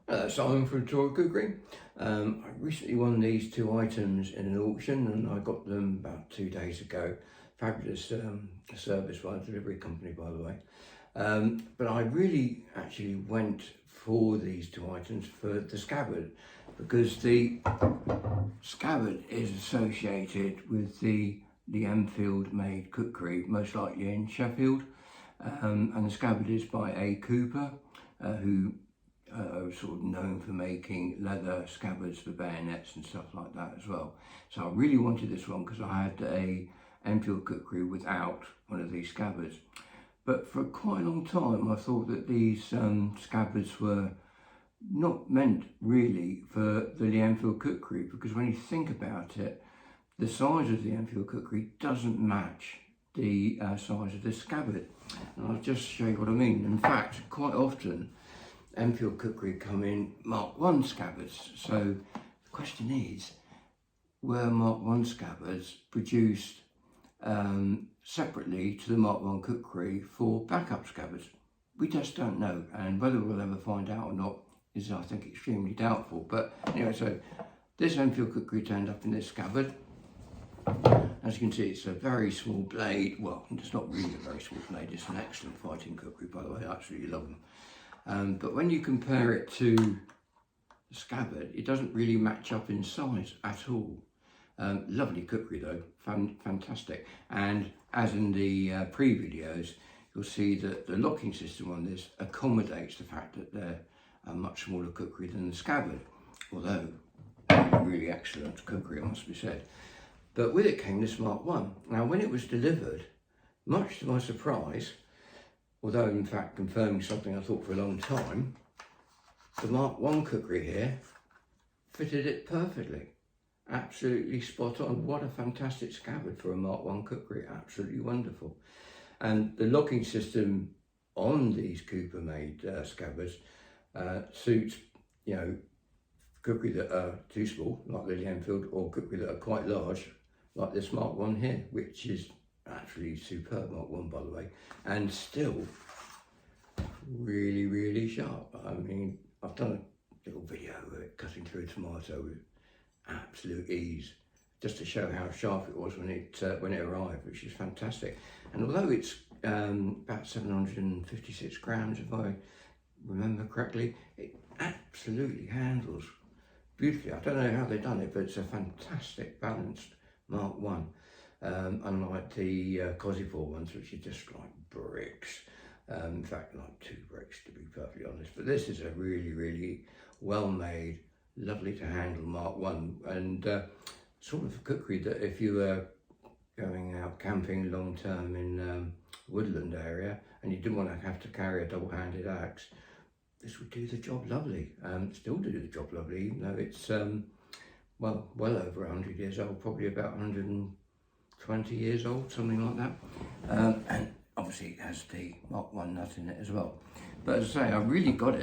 Hello, Simon from Tora Kukri. I recently won these two items in an auction and I got them about 2 days ago. Fabulous service by a delivery company, by the way. But I really actually went for these two items for the scabbard, because the scabbard is associated with the Enfield made Kukri, most likely in Sheffield. And the scabbard is by A. Cooper, who sort of known for making leather scabbards for bayonets and stuff like that as well. So I really wanted this one because I had a Enfield Kukri without one of these scabbards. But for quite a long time I thought that these scabbards were not meant really for the Enfield Kukri, because when you think about it, the size of the Enfield Kukri doesn't match the size of this scabbard. And I'll just show you what I mean. In fact, quite often Enfield Kukri come in Mk1 scabbards. So the question is, were Mk1 scabbards produced separately to the Mk1 Kukri for backup scabbards? We just don't know, and whether we'll ever find out or not is, I think, extremely doubtful. But anyway, so this Enfield Kukri turned up in this scabbard. As you can see, it's a very small blade. Well, it's not really a very small blade, it's an excellent fighting Kukri, by the way. I absolutely love them. But when you compare it to the scabbard, it doesn't really match up in size at all. Lovely Kukri though, fantastic. And as in the pre-videos, you'll see that the locking system on this accommodates the fact that they're a much smaller Kukri than the scabbard. Although, really excellent Kukri, it must be said. But with it came this Mk1. Now, when it was delivered, much to my surprise, although in fact confirming something I thought for a long time, the Mk1 Kukri here fitted it perfectly. Absolutely spot on. What a fantastic scabbard for a Mk1 Kukri, absolutely wonderful. And the locking system on these Cooper made scabbards suits, you know, Kukri that are too small, like the Enfield, or Kukri that are quite large, like this Mk1 here, which is absolutely superb Mk1, by the way, and still really sharp. I mean, I've done a little video of it cutting through a tomato with absolute ease, just to show how sharp it was when it arrived, which is fantastic. And although it's about 756 grams, if I remember correctly, it absolutely handles beautifully. I don't know how they've done it, but it's a fantastic balanced Mk1. Unlike the Cosipore ones, which are just like bricks. In fact, like 2 bricks, to be perfectly honest. But this is a really well made, lovely to handle Mk1, and sort of a Kukri that if you were going out camping long term in a woodland area and you didn't want to have to carry a double-handed axe, this would do the job lovely. Still do the job lovely, even though it's well over 100 years old, probably about 120 years old, something like that. And obviously it has the Mk1 nut in it as well. But as I say, I really got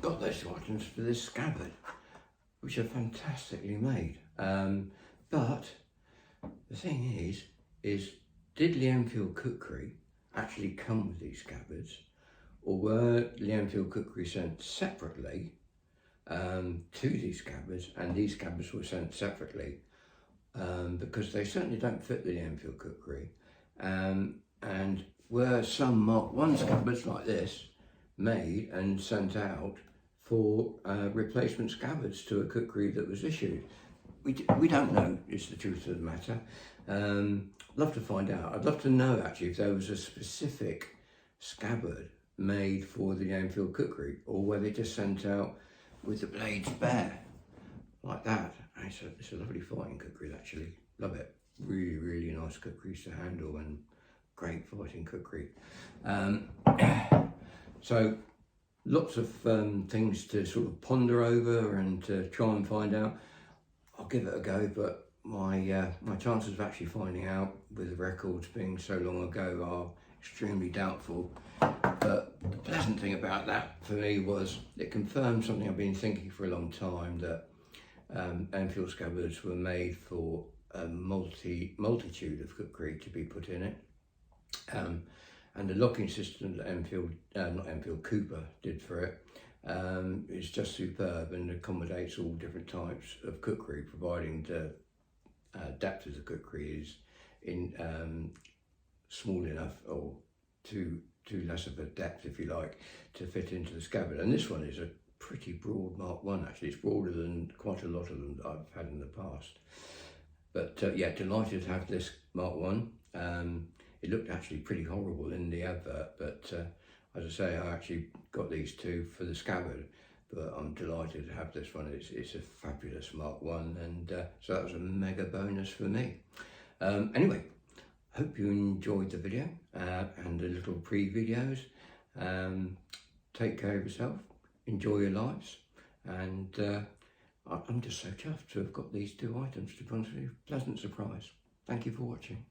those two items for this scabbard, which are fantastically made. But the thing is did the Enfield Kukri actually come with these scabbards, or were the Enfield Kukri sent separately to these scabbards, and these scabbards were sent separately? Because they certainly don't fit the Enfield Kukri. And were some Mk1 scabbards like this made and sent out for replacement scabbards to a Kukri that was issued? We don't know, is the truth of the matter. Love to find out. I'd love to know actually if there was a specific scabbard made for the Enfield Kukri, or were they just sent out with the blades bare like that. It's a lovely fighting Kukri, actually. Love it. Really nice Kukris to handle, and great fighting Kukri. So lots of things to sort of ponder over and to try and find out. I'll give it a go, but my chances of actually finding out with the records being so long ago are extremely doubtful. But the pleasant thing about that for me was it confirmed something I've been thinking for a long time, that Enfield scabbards were made for a multitude of Kukri to be put in it. And the locking system that Cooper did for it It's just superb and accommodates all different types of cookery, providing the depth of the cookery is in small enough, or too less of a depth, if you like, to fit into the scabbard. And this one is a pretty broad Mk1 actually. It's broader than quite a lot of them that I've had in the past. But yeah, delighted to have this Mk1. It looked actually pretty horrible in the advert, but as I say, I actually got these two for the scabbard, but I'm delighted to have this one. It's a fabulous Mk1, and so that was a mega bonus for me. Anyway, hope you enjoyed the video and the little pre-videos. Take care of yourself, enjoy your lives, and I'm just so chuffed to have got these two items. To be honest with you, pleasant surprise. Thank you for watching.